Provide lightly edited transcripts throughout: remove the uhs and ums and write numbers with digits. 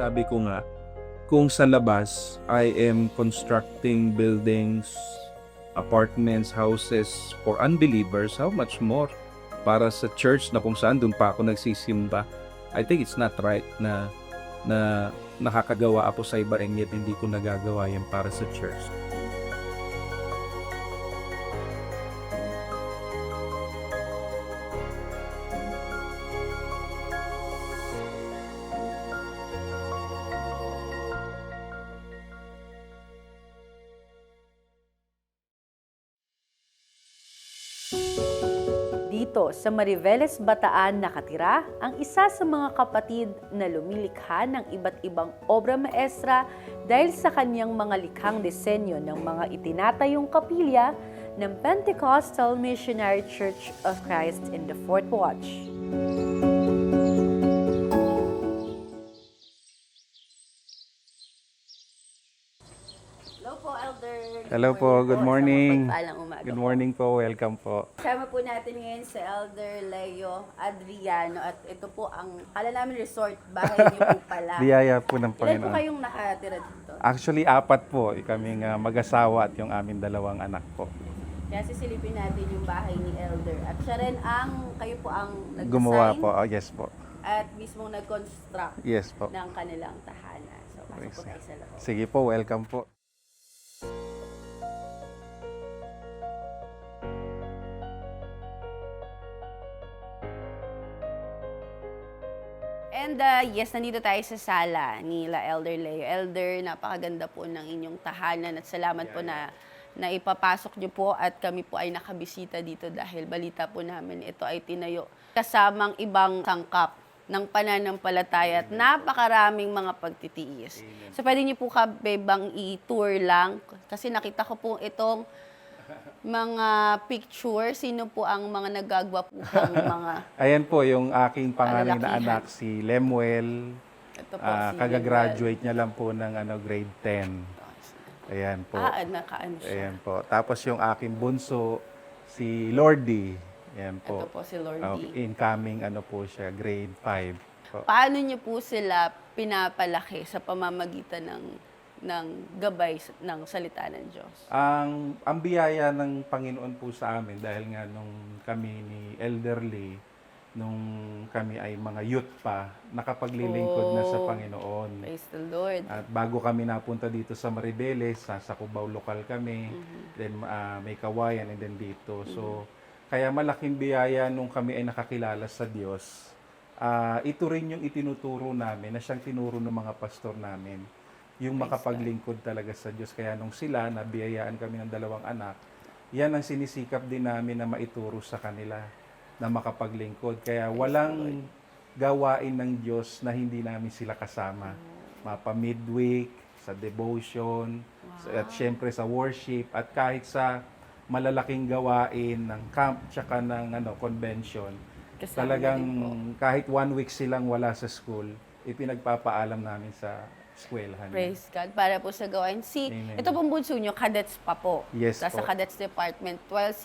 Sabi ko nga, kung sa labas, I am constructing buildings, apartments, houses for unbelievers, how much more para sa church na kung saan doon pa ako nagsisimba. I think it's not right na nakakagawa ako sa iba and yet hindi ko nagagawa yan para sa church. Dito sa Mariveles, Bataan nakatira ang isa sa mga kapatid na lumilikha ng iba't ibang obra maestra dahil sa kanyang mga likhang disenyo ng mga itinatayong kapilya ng Pentecostal Missionary Church of Christ in the Fourth Watch. Hello po, Elder. Hello po, good morning. Mapagpalang umaga Good po. morning po, welcome po. Kasama po natin ngayon si Elder Leo Adriano at ito po ang kala namin resort, bahay niyo po pala. Biyaya po ng Ilan po Panginoon. kayong nakatira dito? Actually, 4 po, kaming mag-asawa at yung aming 2 anak po. Kaya sisilipin natin yung bahay ni Elder. At siya rin kayo po ang nag-design Gumawa po, yes po. at mismong nag-construct Yes po. ng kanilang tahanan. So, pasok po tayo sa loob. Sige po, welcome po. And yes, nandito tayo sa sala nila Elder Leo. Elder, napakaganda po ng inyong tahanan at salamat po na ipapasok niyo po at kami po ay nakabisita dito dahil balita po namin ito ay tinayo kasamang ibang sangkap ng pananampalataya at napakaraming mga pagtitiis. So pwede niyo po bang i-tour lang kasi nakita ko po itong mga picture. Sino po ang mga nagagawa po ng mga Ayan po, yung aking panganay na Kalalakihan. anak, si Lemuel. ito po si Kagagraduate niya lang po ng grade 10. Ayan po. Nakaano siya. Ayan po. Tapos yung aking bunso, si Lordy. Ayan po. Ito po si Lordy. Incoming po siya, grade 5. Po. Paano niyo po sila pinapalaki sa pamamagitan ng gabay ng salita ng Diyos? Ang biyaya ng Panginoon po sa amin dahil nga nung kami ni Elderly, nung kami ay mga youth pa, nakapaglilingkod na sa Panginoon. Praise the Lord. At bago kami napunta dito sa Maribeles, sa Cubao lokal kami, then may Kawayan and then dito. So, kaya malaking biyaya nung kami ay nakakilala sa Diyos. Ito rin yung itinuturo namin na siyang tinuro ng mga pastor namin. Yung makapaglingkod talaga sa Diyos. Kaya nung sila, nabiyayaan kami ng 2 anak, yan ang sinisikap din namin na maituro sa kanila na makapaglingkod. Kaya walang gawain ng Diyos na hindi namin sila kasama. Mapa midweek, sa devotion, at syempre sa worship, at kahit sa malalaking gawain ng camp tsaka ng convention. Kasama Talagang din po. kahit 1 week silang wala sa school, ipinagpapaalam namin sa eskwelahan. Praise God. Para po sa gawain. Amen. Ito pong bunso nyo, cadets pa po. Yes Nasa po. cadets department. While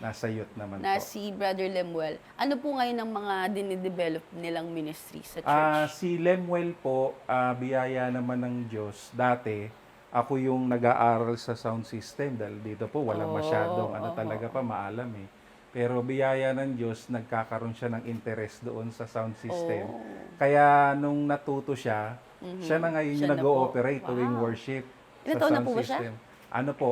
Nasa youth naman po. si Brother Lemuel, ano po ngayon ang mga dinidevelop nilang ministry sa church? Si Lemuel po, biyaya naman ng Diyos. Dati, ako yung nag-aaral sa sound system dahil dito po walang masyadong talaga pa maalam eh. Pero biyaya ng Diyos, nagkakaroon siya ng interest doon sa sound system. Kaya nung natuto siya, siya na ngayon Siya yung na nag-ooperate po. tuwing Wow. worship Ilan sa taon na sound po ba siya? system. Ano po,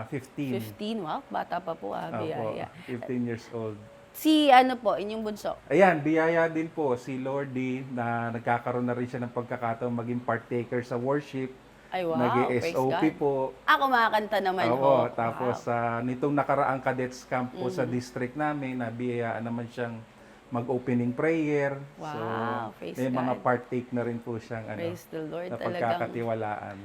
15. 15, wow. Bata pa po, Opo, biyaya. 15 years old. Si ano po, inyong bunso? Ayan, biyaya din po si Lordy na nagkakaroon na rin siya ng pagkakataon maging partaker sa worship. Ay, wow. Praise Nag-SOP God. po. Ako makakanta naman Oo, ho. tapos nitong nakaraang cadets camp po sa district namin, nabiyayaan naman siyang mag-opening prayer. Wow, praise may mga God. partake na rin po siyang Praise the Lord. na Talagang pagkakatiwalaan.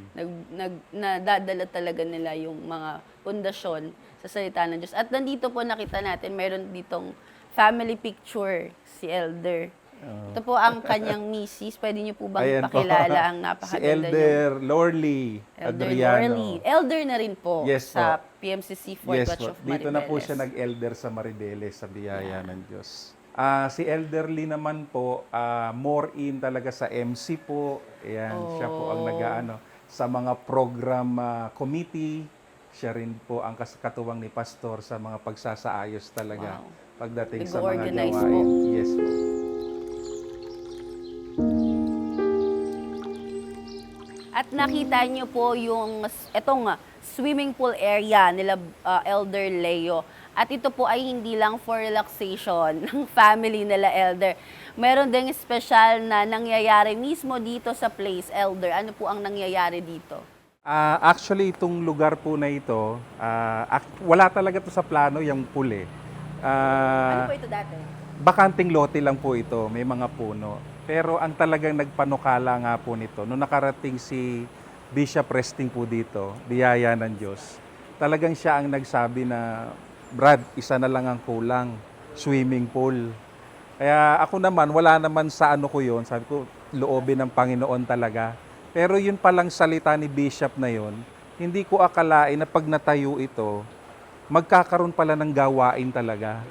nadadala talaga nila yung mga pundasyon sa salita ng Diyos. At nandito po nakita natin, mayroon ditong family picture si Elder. Ito po ang kanyang misis. Pwede niyo po bang Ayan po. pakilala ang Si napakaganda Elder Lorly Elder Adriano. Lorly. Elder na rin po Yes sa po. PMCC Fourth Yes Watch po. of Dito na po Maribeles. siya nag-elder sa Maribeles sa biyaya ng Diyos. Si Elderly naman po, more in talaga sa MC po. Ayan, siya po ang nag-aano sa mga program committee. Siya rin po ang katuwang ni Pastor sa mga pagsasaayos talaga Wow. pagdating sa mga Nag-organize gawain. po. Yes po. At nakita niyo po yung etong swimming pool area nila Elder Leo. At ito po ay hindi lang for relaxation ng family nila Elder. Meron ding special na nangyayari mismo dito sa place, Elder. Ano po ang nangyayari dito? Actually, itong lugar po na ito, wala talaga to sa plano, yung pool eh. Ano po ito dati? Bakanting lote lang po ito, may mga puno. Pero ang talagang nagpanukala nga po nito, nung nakarating si Bishop Resting po dito, biyaya ng Diyos, talagang siya ang nagsabi na, Brad, isa na lang ang kulang, swimming pool. Kaya ako naman, wala naman sa ano ko yun, sabi ko, loobin ng Panginoon talaga. Pero yun palang salita ni Bishop na yun, hindi ko akalain na pag natayo ito, magkakaroon pala ng gawain talaga.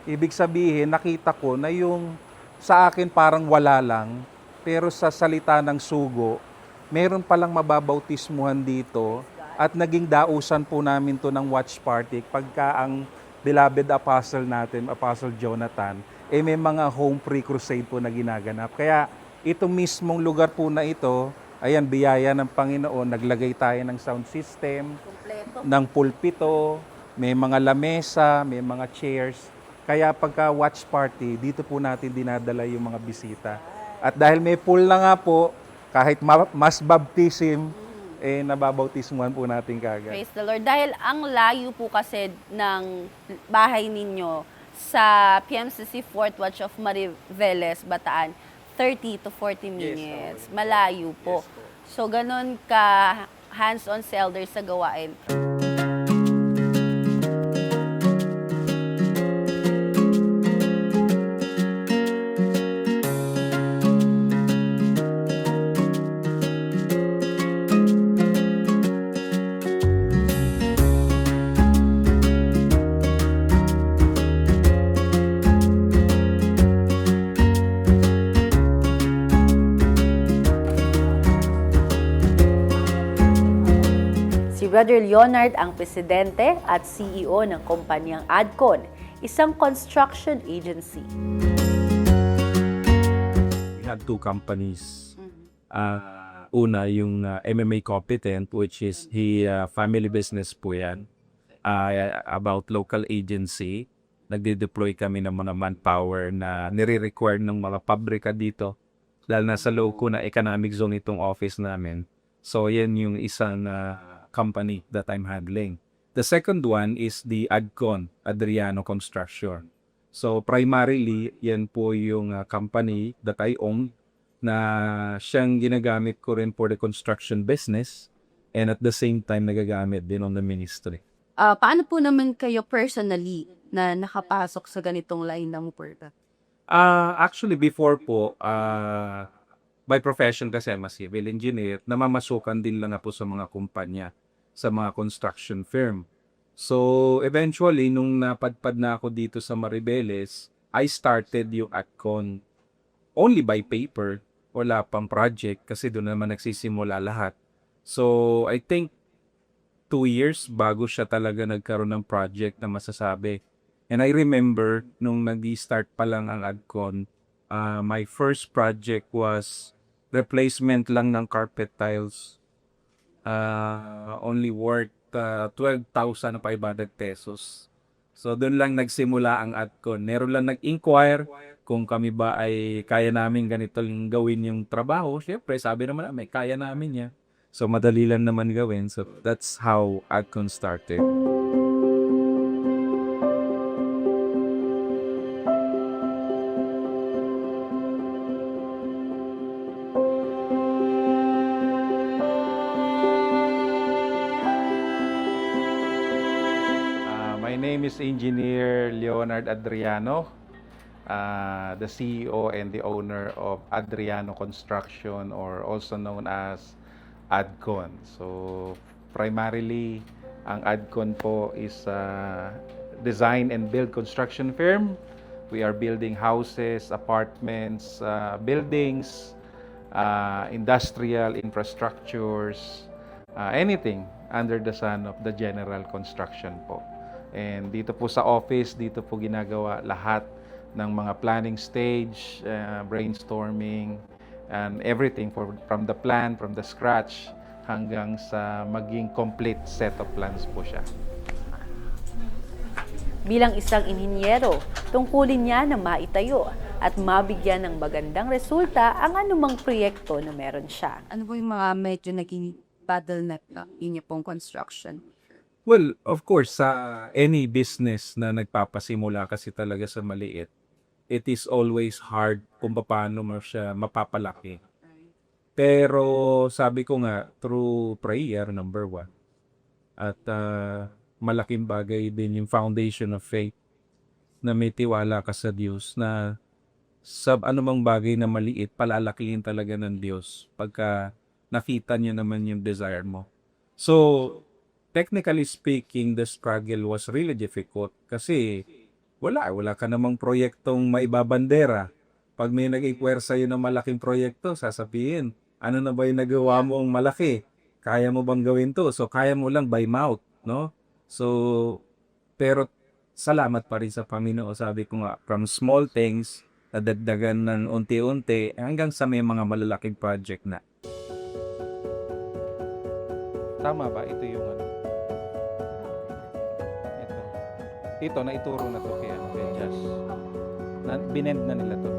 Ibig sabihin, nakita ko na yung sa akin parang wala lang, pero sa salita ng sugo, meron palang mababautismuhan dito at naging dausan po namin to ng watch party pagka ang beloved apostle natin, Apostle Jonathan, may mga home pre-crusade po na ginaganap. Kaya itong mismong lugar po na ito, ayan, biyaya ng Panginoon, naglagay tayo ng sound system, Kompleto. ng pulpito, may mga lamesa, may mga chairs. Kaya pagka watch party, dito po natin dinadala yung mga bisita. At dahil may pool na nga po, kahit mass baptism, nababautismuhan po natin kagad. Praise the Lord. Dahil ang layo po kasi ng bahay ninyo sa PMCC 4th Watch of Mariveles, Bataan, 30 to 40 minutes. Malayo po. So, ganun ka hands-on si Elder sa gawain. Si Brother Leonard ang presidente at CEO ng kumpanyang Adcon, isang construction agency. We had two companies. Una, yung MMA Competent, which is family business po yan. About local agency. Nagde-deploy kami ng mga manpower na nire-require ng mga pabrika dito. Dahil nasa low na economic zone itong office namin. So, yan yung isang company that I'm handling. The second one is the Adcon, Adriano Construction. So primarily, yan po yung company that I own na siyang ginagamit ko rin for the construction business and at the same time nagagamit din on the ministry. Paano po naman kayo personally na nakapasok sa ganitong line ng work? Actually, before po, by profession kasi I'm a civil engineer, namamasukan din lang po sa mga kumpanya, sa mga construction firm. So, eventually, nung napadpad na ako dito sa Maribeles, I started yung Adcon only by paper. Wala pang project kasi doon naman nagsisimula lahat. So, I think 2 years bago siya talaga nagkaroon ng project na masasabi. And I remember, nung nag-start pa lang ang Adcon, my first project was replacement lang ng carpet tiles. Only worth 12,500 pesos. So, doon lang nagsimula ang Adcon. Meron lang nag-inquire kung kami ba ay kaya namin ganito lang gawin yung trabaho. Siyempre, sabi naman namin, kaya namin yan. So, madali lang naman gawin. So, that's how Adcon started. My name is Engineer Leonard Adriano, the CEO and the owner of Adriano Construction, or also known as Adcon. So primarily, ang Adcon po is a design and build construction firm We are building houses, apartments, buildings, industrial infrastructures, anything under the sun of the general construction po. And dito po sa office, dito po ginagawa lahat ng mga planning stage, brainstorming, and everything from the plan, from the scratch, hanggang sa maging complete set of plans po siya. Bilang isang inhinyero, tungkulin niya na maitayo at mabigyan ng magandang resulta ang anumang proyekto na meron siya. Ano po yung mga medyo naging bottleneck na inyo pong construction? Well, of course, sa any business na nagpapasimula kasi talaga sa maliit, it is always hard kung paano mo siya mapapalaki. Pero sabi ko nga, through prayer, number one, at malaking bagay din yung foundation of faith na may tiwala ka sa Diyos na sa anumang bagay na maliit, palalakihin talaga ng Diyos pagka nakita niya naman yung desire mo. So, technically speaking, the struggle was really difficult kasi wala ka namang proyektong maibabandera. Pag may nag-inquire sa'yo ng malaking proyekto, sasabihin, ano na ba yung nagawa mong malaki? Kaya mo bang gawin to? So, kaya mo lang by mouth, no? So, pero salamat pa rin sa Panginoon. Sabi ko nga, from small things, nadagdagan ng unti-unti, hanggang sa may mga malalaking project na. Tama ba? Ito yung ano? Ito, naituro na to kay Jazz. Binend na nila to.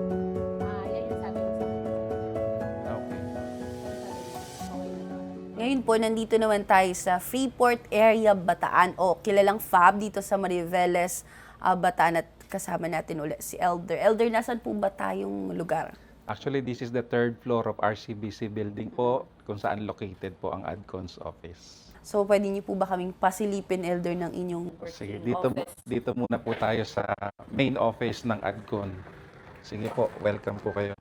Okay. Ngayon po, nandito naman tayo sa Freeport Area, Bataan, o kilalang FAB dito sa Mariveles, Bataan, at kasama natin ulit si Elder. Elder, nasan po ba tayong lugar? Actually, this is the third floor of RCBC building po, kung saan located po ang ADCON's office. So, pwede niyo po ba kaming pasilipin, Elder, ng inyong Sige, working office? dito muna po tayo sa main office ng ADCON. Sige po, welcome po kayo.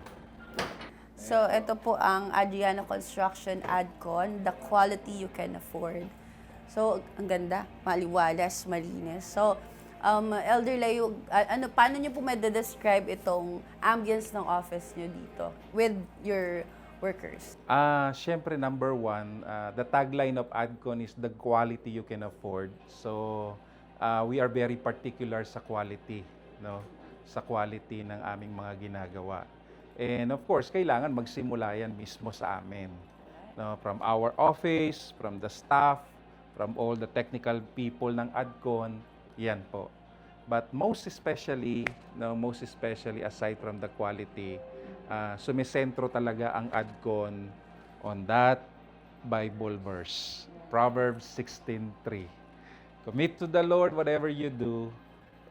So, ito po ang Adriano Construction Adcon, the quality you can afford. So, ang ganda, maliwalas, malinis. So, Elder Leo, paano niyo po describe itong ambience ng office niyo dito with your workers? Siyempre, number one, the tagline of ADCON is the quality you can afford. So, we are very particular sa quality, no? Sa quality ng aming mga ginagawa. And of course, kailangan magsimula yan mismo sa amin. No? From our office, from the staff, from all the technical people ng ADCON, yan po. But most especially aside from the quality, sumisentro talaga ang ADCON on that Bible verse, Proverbs 16:3. Commit to the Lord whatever you do,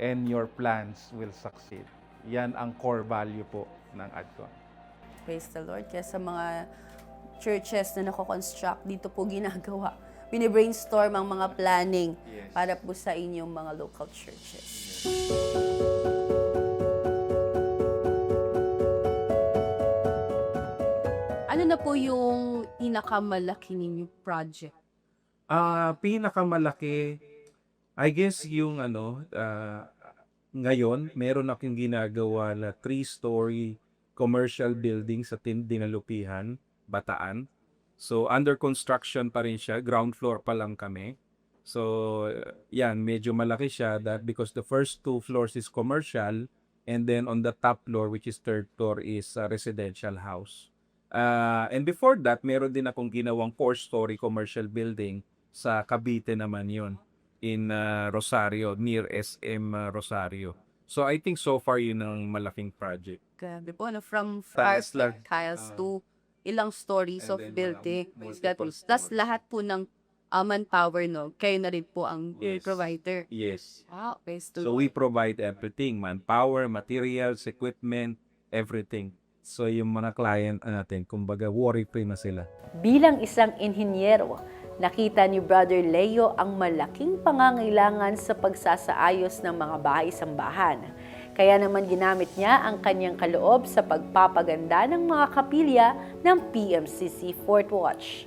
and your plans will succeed. Yan ang core value po ng ADCON. Praise the Lord. Kaya sa mga churches na nako-construct, dito po ginagawa. Bine-brainstorm ang mga planning para po sa inyong mga local churches. Ano na po yung pinakamalaki ninyong project? Pinakamalaki, I guess yung ngayon, meron akong ginagawa na 3-story commercial building sa Dinalupihan, Bataan. So, under construction pa rin siya. Ground floor pa lang kami. So, yan, medyo malaki siya because the first 2 floors is commercial and then on the top floor, which is 3rd floor, is a residential house. And before that, meron din akong ginawang 4-story commercial building sa Cavite naman yon in Rosario, near SM Rosario. So, I think so far yun ang malaking project. Grabe po, from Taas lang. tiles to ilang stories And of then building. multiple Tapos lahat po ng manpower, no? Kayo na rin po ang Yes. provider. Yes. Wow, best to So we provide everything, manpower, materials, equipment, everything. So yung mga client natin, kumbaga worry-free na sila. Bilang isang inhinyero, nakita ni Brother Leo ang malaking pangangailangan sa pagsasaayos ng mga bahay-sambahan. Kaya naman ginamit niya ang kanyang kaloob sa pagpapaganda ng mga kapilya ng PMCC Fort Watch.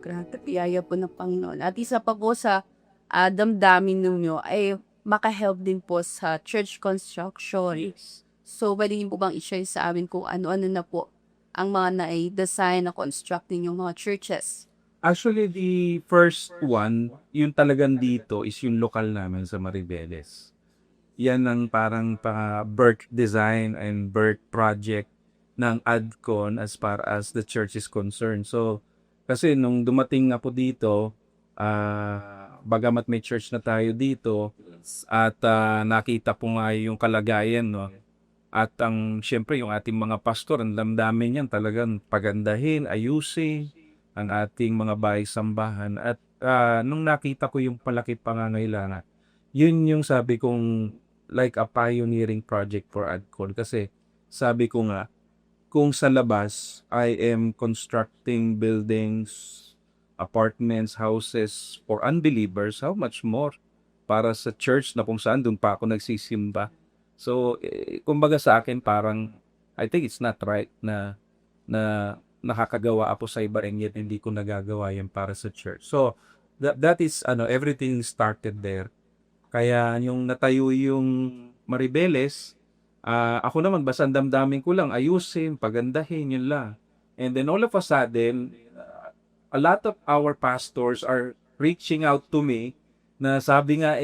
Grabe, biyaya po ng Panginoon. At isa pa po sa damdamin ninyo ay maka-help din po sa church construction. So, pwede niyo po bang i-share sa amin kung ano-ano na po ang mga na-design na construct ninyong mga churches? Actually, the first one, yung talagang dito is yung lokal namin sa Maribeles. Yan ang parang birth design and birth project ng ADCON as far as the church is concerned. So, kasi nung dumating nga po dito, bagamat may church na tayo dito, at nakita po nga yung kalagayan, no? At syempre yung ating mga pastor, ang damdamin yan talagang pagandahin, ayusin ang ating mga bahay-sambahan. At nung nakita ko yung palaki pangangailangan, yun yung sabi kong like a pioneering project for ADCON. Kasi sabi ko nga, kung sa labas, I am constructing buildings, apartments, houses for unbelievers, how much more para sa church na kung saan doon pa ako nagsisimba. So, kumbaga sa akin parang, I think it's not right na nakakagawa ako sa iba and yet hindi ko nagagawa yan para sa church. So, that is, everything started there. Kaya yung natayo yung Maribeles, ako naman, basta ang damdamin ko lang, ayusin, pagandahin, yun lang. And then all of a sudden, a lot of our pastors are reaching out to me na sabi nga,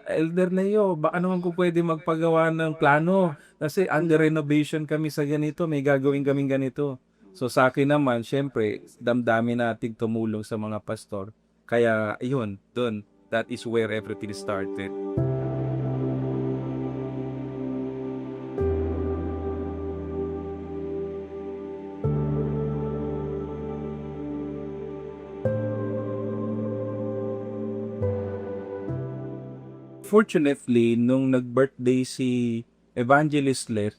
Elder Leo, baka naman po pwede magpagawa ng plano. Kasi under renovation kami sa ganito, may gagawin kaming ganito. So sa akin naman, syempre, damdamin nating tumulong sa mga pastor. Kaya, yun, dun, that is where everything started. Fortunately, nung nag-birthday si Evangelist Let,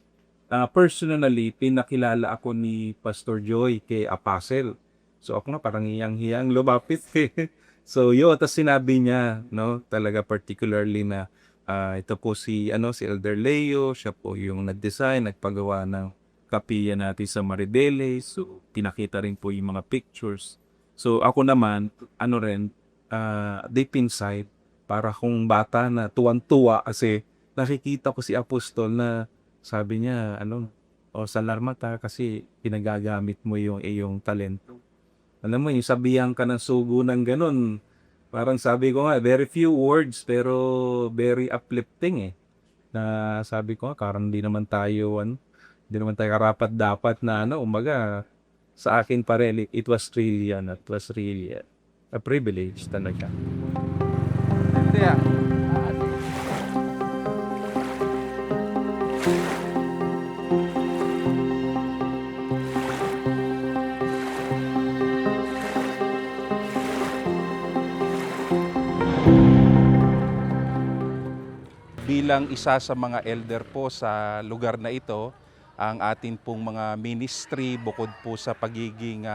personally, pinakilala ako ni Pastor Joy kay Apostle. So ako nga parang hiyang-hiyang lumapit. So yun, tapos sinabi niya, no, talaga particularly na ito po si Elder Leo, siya po yung nag-design, nagpagawa ng kapilya natin sa Maribeles. So pinakita rin po yung mga pictures. So ako naman, deep inside, para kung bata na tuwan-tuwa kasi nakikita ko si Apostol na sabi niya, salamat kasi pinagagamit mo yung iyong talento. Alam mo, yung sabihan ka ng sugo ng ganun, parang sabi ko nga, very few words pero very uplifting Na sabi ko nga, karang hindi naman tayo karapat-dapat na umaga, sa akin pa rin, it was really a privilege talaga. Yeah. Bilang isa sa mga elder po sa lugar na ito, ang atin pong mga ministry bukod po sa pagiging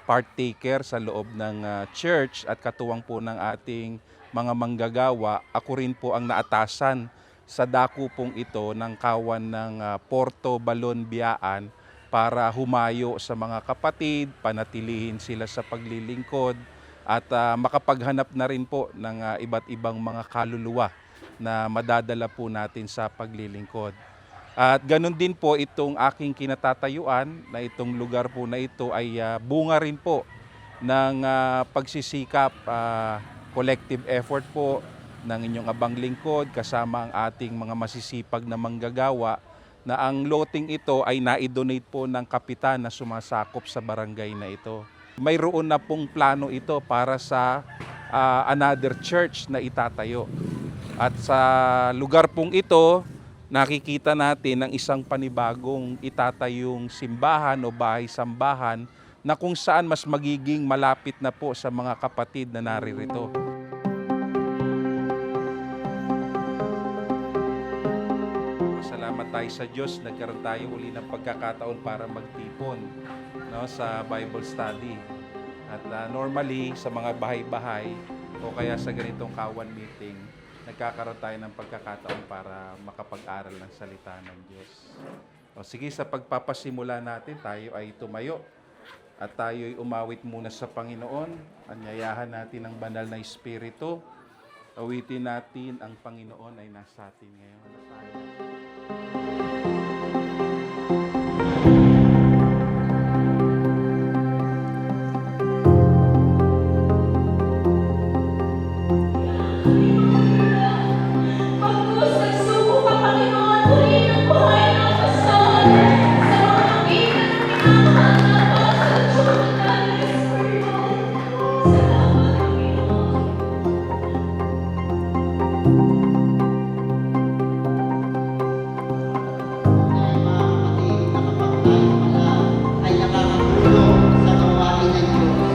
partaker sa loob ng church at katuwang po ng ating mga manggagawa, ako rin po ang naatasan sa dako pong ito ng kawan ng Porto Balon Biaan para humayo sa mga kapatid, panatilihin sila sa paglilingkod at makapaghanap na rin po ng iba't ibang mga kaluluwa na madadala po natin sa paglilingkod. At ganun din po itong aking kinatatayuan na itong lugar po na ito ay bunga rin po ng pagsisikap, collective effort po ng inyong abang lingkod kasama ang ating mga masisipag na manggagawa na ang loting ito ay na-donate po ng kapitan na sumasakop sa barangay na ito. Mayroon na pong plano ito para sa another church na itatayo. At sa lugar pong ito, nakikita natin ang isang panibagong itatayong simbahan o bahay-sambahan na kung saan mas magiging malapit na po sa mga kapatid na naririto. Salamat tayo sa Diyos, nagkaroon tayo uli ng pagkakataon para magtipon sa Bible study. At normally sa mga bahay-bahay o kaya sa ganitong kawan meeting, nagkakaroon tayo ng pagkakataon para makapag-aral ng salita ng Diyos. O sige, sa pagpapasimula natin, tayo ay tumayo at tayo ay umawit muna sa Panginoon. Anyayahan natin ang banal na Espiritu Awitin natin ang Panginoon ay nasa atin ngayon. Ay nakakatulong sa gawain ng Diyos.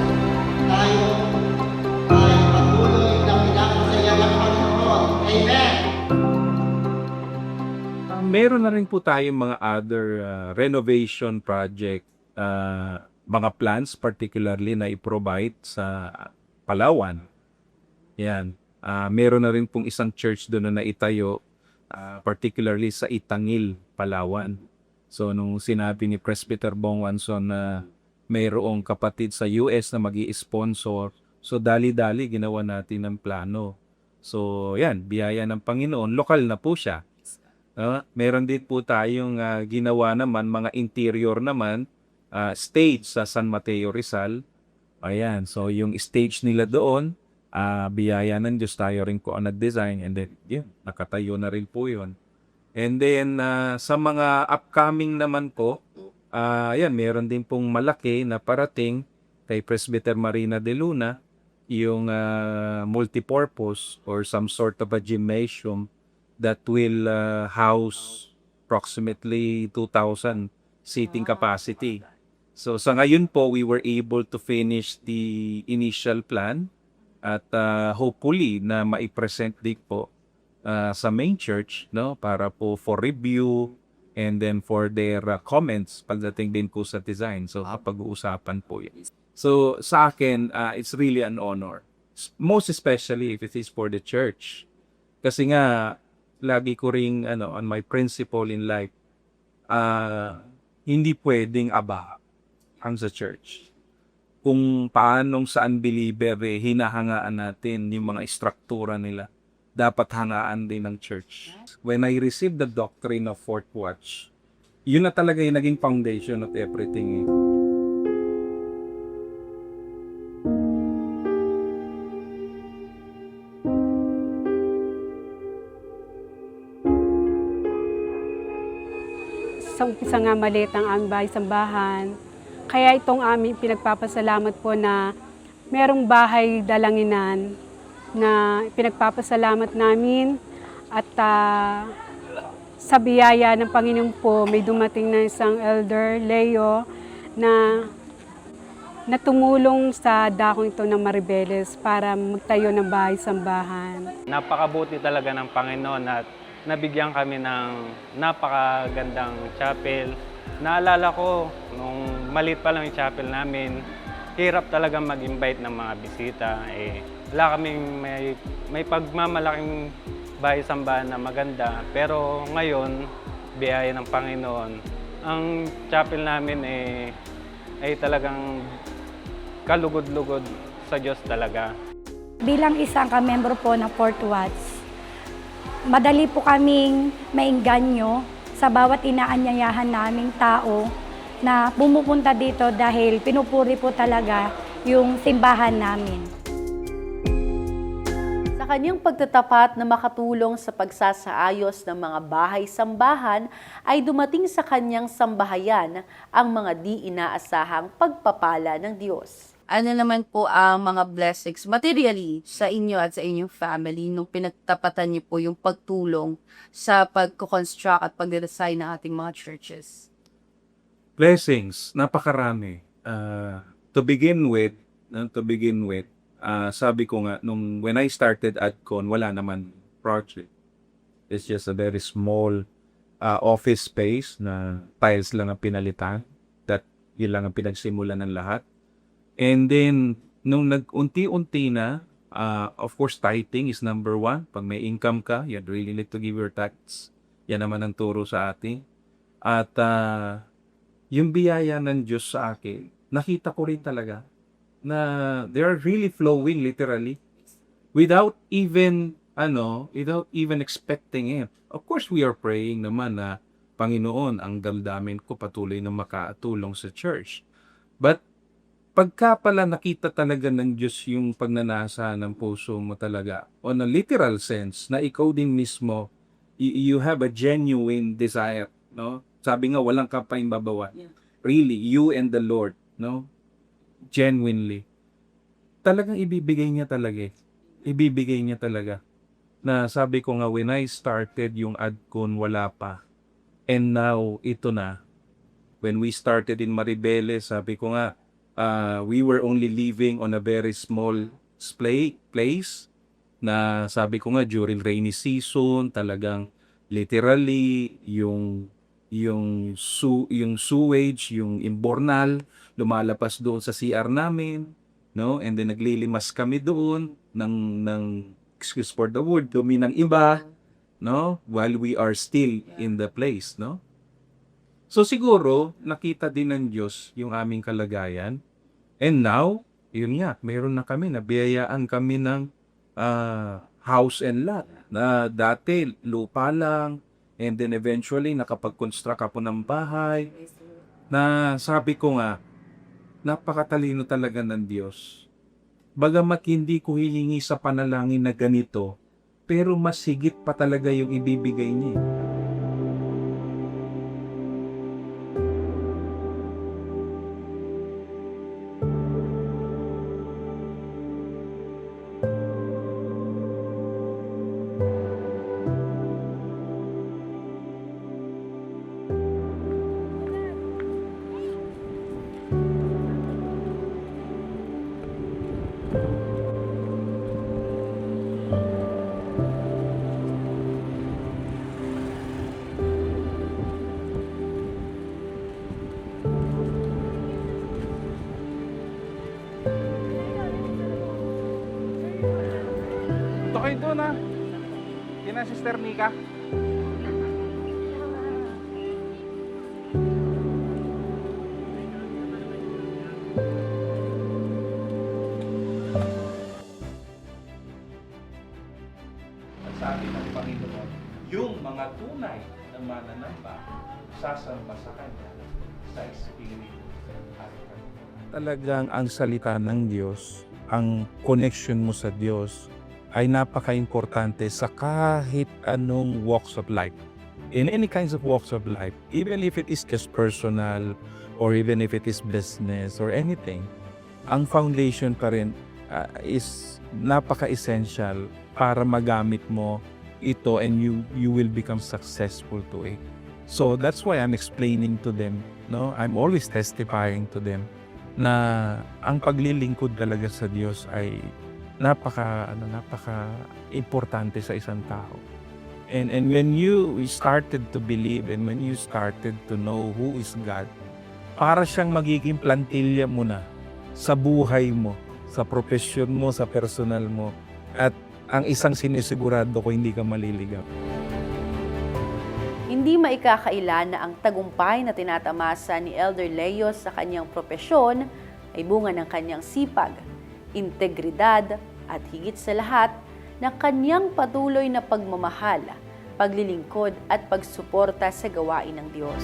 Tayo ay patuloy na pinapasaya ng Panginoon. Amen! Meron na rin po tayong mga other renovation project, mga plans particularly na i-provide sa Palawan. Yan. Meron na rin pong isang church doon na naitayo, particularly sa Itangil, Palawan. So, nung sinabi ni Presbyter Bong Wanson na mayroong kapatid sa US na magi-sponsor, so dali-dali ginawa natin ng plano. So, yan, biyaya ng Panginoon. Lokal na po siya. Meron din po tayong ginawa naman, mga interior naman, stage sa San Mateo Rizal. Ayan, so yung stage nila doon, biyaya ng Diyos, tayo rin po ang nag-design, and then, yun, nakatayo na rin po yun. And then, sa mga upcoming naman po, ayan, meron din pong malaki na parating kay Presbyter Marina de Luna, yung multipurpose or some sort of a gymnasium that will house approximately 2,000 seating capacity. So sa ngayon po, we were able to finish the initial plan at hopefully na maipresent din po sa main church, no, para po for review and then for their comments pagdating din po sa design. So kapag-uusapan po yan. So sa akin, it's really an honor. Most especially if it is for the church. Kasi nga, lagi ko ring on my principle in life, hindi pwedeng aba ang sa church. Kung paanong sa unbeliever, hinahangaan natin yung mga istruktura nila, dapat hangaan din ng church. When I received the doctrine of Fourth Watch, yun na talaga yung naging foundation of everything. Sa umpisa nga maliit ang aming bahay sambahan. Kaya itong aming pinagpapasalamat po na merong bahay dalanginan na pinagpapasalamat namin at sa biyaya ng Panginoon po may dumating na isang Elder Leo na tumulong sa dakong ito ng Maribeles para magtayo ng bahay sambahan. Napakabuti talaga ng Panginoon at nabigyan kami ng napakagandang chapel. Naalala ko, nung maliit pa lang yung chapel namin, hirap talaga mag-invite ng mga bisita. Wala kaming may pagmamalaking bahay sambahan na maganda. Pero ngayon, biyaya ng Panginoon, ang chapel namin ay talagang kalugod-lugod sa Diyos talaga. Bilang isang ka-member po ng Fourth Watch, madali po kaming maingganyo sa bawat inaanyayahan naming tao na pumupunta dito dahil pinupuri po talaga yung simbahan namin. Sa kanyang pagtatapat na makatulong sa pagsasaayos ng mga bahay-sambahan, ay dumating sa kanyang sambahayan ang mga di inaasahang pagpapala ng Diyos. Ano naman po ang mga blessings materially sa inyo at sa inyong family nung pinagtapatan niyo po yung pagtulong sa pagko-construct at pagde-design ng ating mga churches? Blessings, napakarami. To begin with, sabi ko nga, when I started ADCON, wala naman project. It's just a very small office space na tiles lang ang pinalitan. Yun lang ang pinagsimulan ng lahat. And then, nung nag-unti-unti na, of course, tithing is number one. Pag may income ka, you really need to give your tax. Yan naman ang turo sa atin. At yung biyaya ng Diyos sa akin, nakita ko rin talaga na they are really flowing literally. without even expecting it. Of course, we are praying naman na, Panginoon, ang damdamin ko patuloy na makatulong sa church. But pagka pala nakita talaga ng Diyos yung pagnanasa ng puso mo talaga, on a literal sense, na ikaw din mismo, you have a genuine desire, no? Sabi nga, walang kapaybabawan. Really, you and the Lord, no? Genuinely. Talagang ibibigay niya talaga. Ibibigay niya talaga. Na sabi ko nga, when I started yung ADCON, wala pa. And now, ito na. When we started in Maribeles, sabi ko nga, we were only living on a very small place na sabi ko nga during rainy season talagang literally yung sewage, yung imbornal lumalapas doon sa CR namin, no? And then naglilimas kami doon ng excuse for the word, dumi ng iba, no? While we are still in the place, no? So siguro, nakita din ng Diyos yung aming kalagayan. And now, yun nga, meron na kami, nabiyayaan kami ng house and lot. Na dati, lupa lang. And then eventually, nakapag-construct ako ng bahay. Na sabi ko nga, napakatalino talaga ng Diyos. Bagamat hindi ko hihingi sa panalangin na ganito, pero mas higit pa talaga yung ibibigay niya. Ito kayo doon ha. Yan ang Sister Nika. Sabi ng Panginoon, yung mga tunay na mananamba, sasamba sa Kanya sa Espiritu at Kanya. Talagang ang salita ng Diyos, ang connection mo sa Diyos, ay napaka-importante sa kahit anong walks of life. In any kinds of walks of life, even if it is just personal, or even if it is business, or anything, ang foundation pa rin is napaka-essential para magamit mo ito and you will become successful to it. So that's why I'm explaining to them, no? I'm always testifying to them na ang paglilingkod talaga sa Diyos ay napaka importante sa isang tao. And when you started to believe and when you started to know who is God, para siyang magiging plantilla mo na sa buhay mo, sa profesyon mo, sa personal mo. At ang isang sinisigurado ko, hindi ka maliligaw. Hindi maikakaila na ang tagumpay na tinatamasa ni Elder Leo sa kanyang propesyon ay bunga ng kanyang sipag, integridad at higit sa lahat ng kanyang patuloy na pagmamahal, paglilingkod at pagsuporta sa gawain ng Diyos.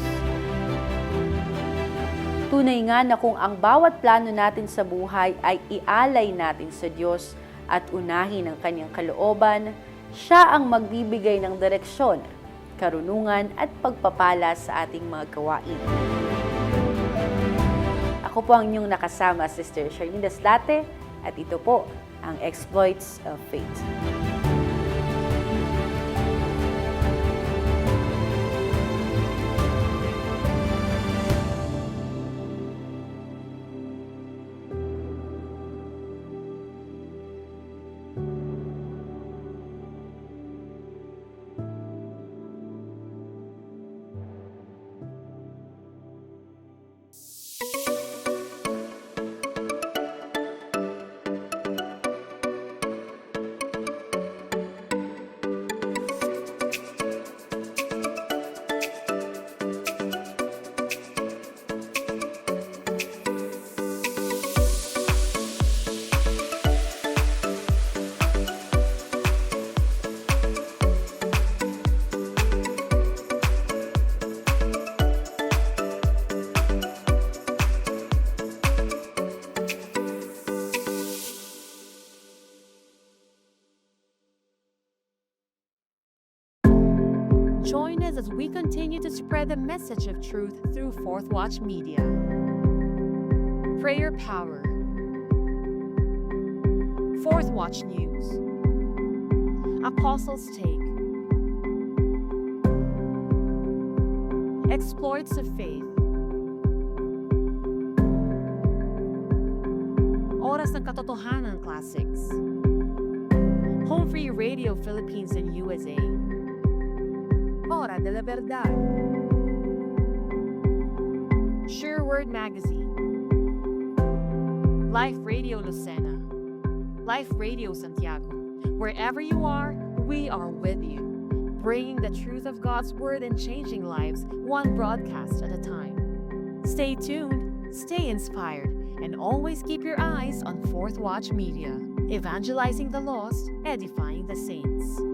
Tunay nga na kung ang bawat plano natin sa buhay ay ialay natin sa Diyos at unahin ang kanyang kalooban, siya ang magbibigay ng direksyon, karunungan at pagpapala sa ating mga gawain. Ako po ang inyong nakasama, Sister Charlene Daslate, at ito po ang Exploits of Faith. Join us as we continue to spread the message of truth through Fourth Watch Media. Prayer Power. Fourth Watch News. Apostles' Take. Exploits of Faith. Oras ng Katotohanan Classics. Home Free Radio Philippines and USA. Hora de la Verdad. Sure Word Magazine. Life Radio Lucena. Life Radio Santiago. Wherever you are, we are with you, bringing the truth of God's Word and changing lives one broadcast at a time. Stay tuned, stay inspired, and always keep your eyes on Fourth Watch Media, evangelizing the lost, edifying the saints.